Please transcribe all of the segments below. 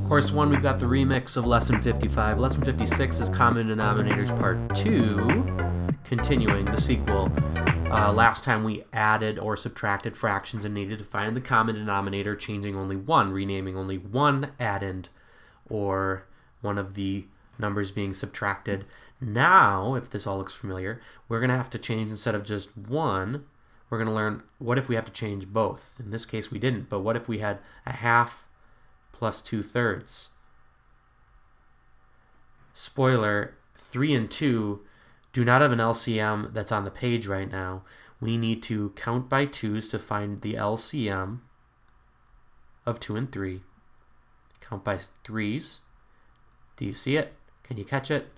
Course 1, we've got the remix of Lesson 55. Lesson 56 is Common Denominators Part 2, continuing the sequel. Last time we added or subtracted fractions and needed to find the common denominator, changing only one, renaming only one addend or one of the numbers being subtracted. Now, if this all looks familiar, we're going to have to change, instead of just one, we're going to learn what if we have to change both. In this case we didn't, but what if we had a half plus 2/3? Spoiler, 3 and 2 do not have an LCM that's on the page right now. We need to count by 2s to find the LCM of 2 and 3. Count by 3s. Do you see it? Can you catch it?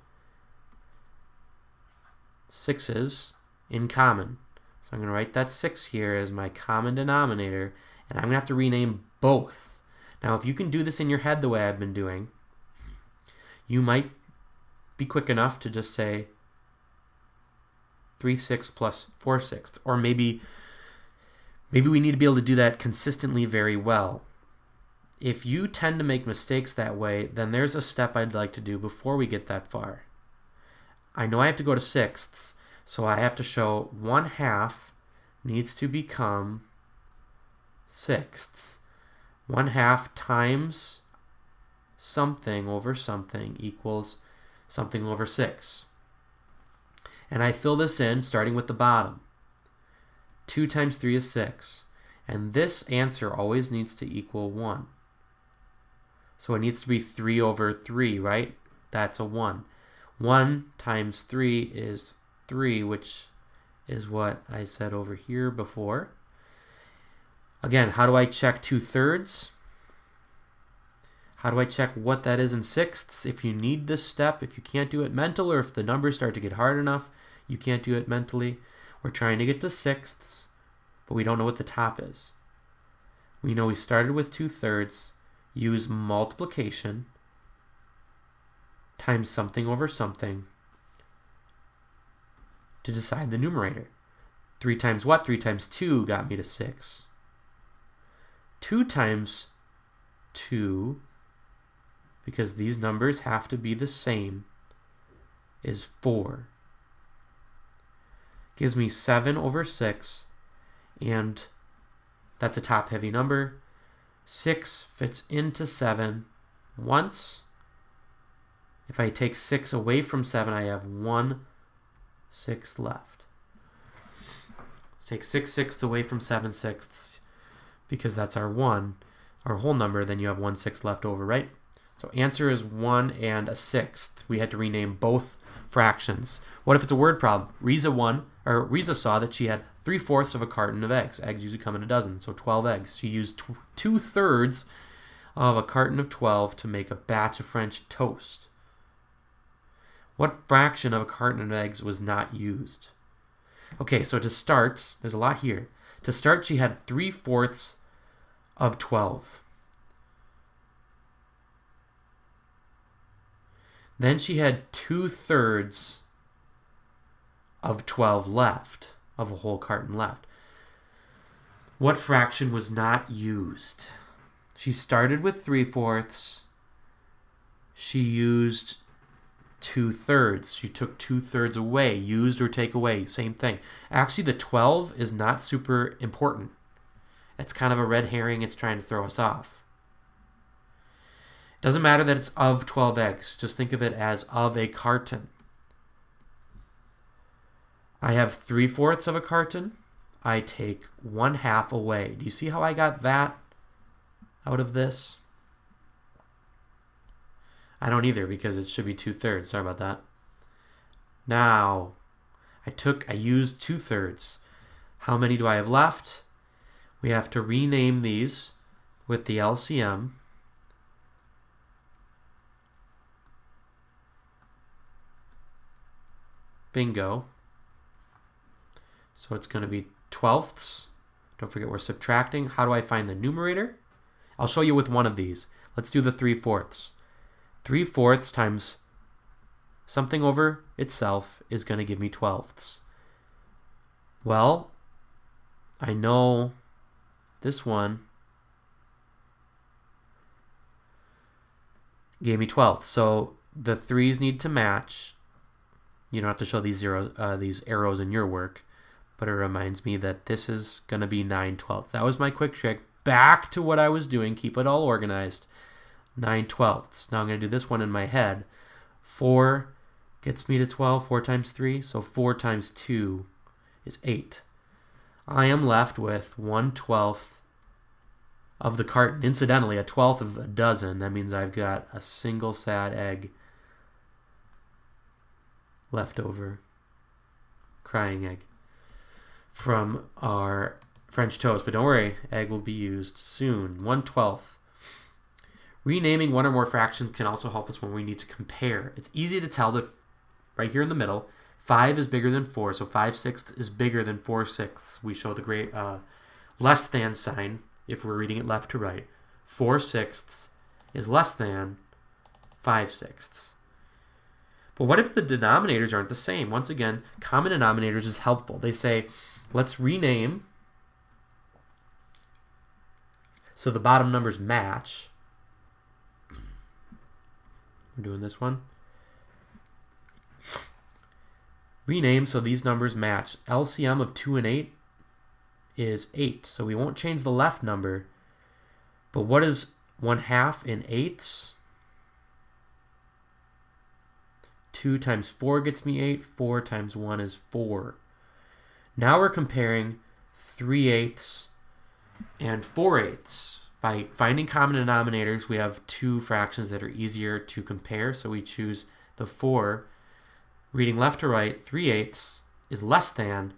6s in common. So I'm going to write that 6 here as my common denominator, and I'm going to have to rename both. Now, if you can do this in your head the way I've been doing, you might be quick enough to just say 3/6 plus 4/6, or maybe we need to be able to do that consistently very well. If you tend to make mistakes that way, then there's a step I'd like to do before we get that far. I know I have to go to sixths, so I have to show 1/2 needs to become sixths. 1/2 times something over something equals something over 6. And I fill this in starting with the bottom. 2 times 3 is 6. And this answer always needs to equal 1. So it needs to be 3 over 3, right? That's a 1. 1 times 3 is 3, which is what I said over here before. Again, how do I check 2/3? How do I check what that is in sixths? If you need this step, if you can't do it mental, or if the numbers start to get hard enough, you can't do it mentally. We're trying to get to sixths, but we don't know what the top is. We know we started with 2/3, use multiplication times something over something to decide the numerator. 3 times what? 3 times 2 got me to 6. 2 times 2, because these numbers have to be the same, is 4. Gives me 7 over 6, and that's a top-heavy number. 6 fits into 7 once. If I take 6 away from 7, I have 1/6 left. Let's take 6/6 away from 7/6, because that's our 1, our whole number, then you have 1/6 left over, right? So answer is 1 and a 6th. We had to rename both fractions. What if it's a word problem? Riza saw that she had 3/4 of a carton of eggs. Eggs usually come in a dozen, so 12 eggs. She used 2/3 of a carton of 12 to make a batch of French toast. What fraction of a carton of eggs was not used? Okay, so to start, there's a lot here. To start, she had 3/4 of 12. Then she had 2/3 of 12 left, of a whole carton left. What fraction was not used? She started with 3/4. She used 2/3. She took 2/3 away. Used or take away, same thing. Actually, the 12 is not super important. It's kind of a red herring. It's trying to throw us off. Doesn't matter that it's of 12 eggs. Just think of it as of a carton. I have 3/4 of a carton. I take 1/2 away. Do you see how I got that out of this? I don't either, because it should be 2/3. Sorry about that. Now, I used 2/3. How many do I have left? We have to rename these with the LCM. Bingo. So it's going to be 12ths. Don't forget we're subtracting. How do I find the numerator? I'll show you with one of these. Let's do the 3/4. 3/4 times something over itself is going to give me 12ths. Well, I know this one gave me 12th. So the 3's need to match. You don't have to show these arrows in your work, but it reminds me that this is going to be 9/12. That was my quick trick. Back to what I was doing. Keep it all organized. 9/12. Now I'm going to do this one in my head. 4 gets me to 12. 4 times 3. So 4 times 2 is 8. I am left with 1/12 of the carton. Incidentally, 1/12 of a dozen. That means I've got a single sad egg left over. Crying egg. From our French toast. But don't worry, egg will be used soon. 1/12. Renaming one or more fractions can also help us when we need to compare. It's easy to tell that right here in the middle, 5 is bigger than 4, so 5/6 is bigger than 4/6. We show the great less than sign if we're reading it left to right. 4/6 is less than 5/6. But what if the denominators aren't the same? Once again, common denominators is helpful. They say, let's rename so the bottom numbers match. We're doing this one. Rename so these numbers match. LCM of 2 and 8 is 8. So we won't change the left number. But what is 1/2 in eighths? 2 times 4 gets me 8. 4 times 1 is 4. Now we're comparing 3/8 and 4/8. By finding common denominators, we have two fractions that are easier to compare. So we choose the 4. Reading left to right, 3/8 is less than,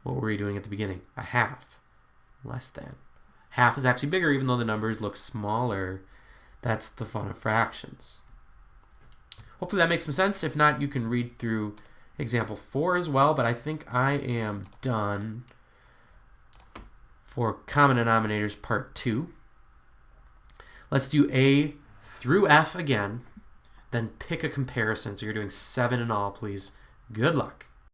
what were we doing at the beginning? 1/2. Less than. Half is actually bigger even though the numbers look smaller. That's the fun of fractions. Hopefully that makes some sense. If not, you can read through example 4 as well, but I think I am done for common denominators part 2. Let's do A through F again, then pick a comparison. So you're doing 7 in all, please. Good luck.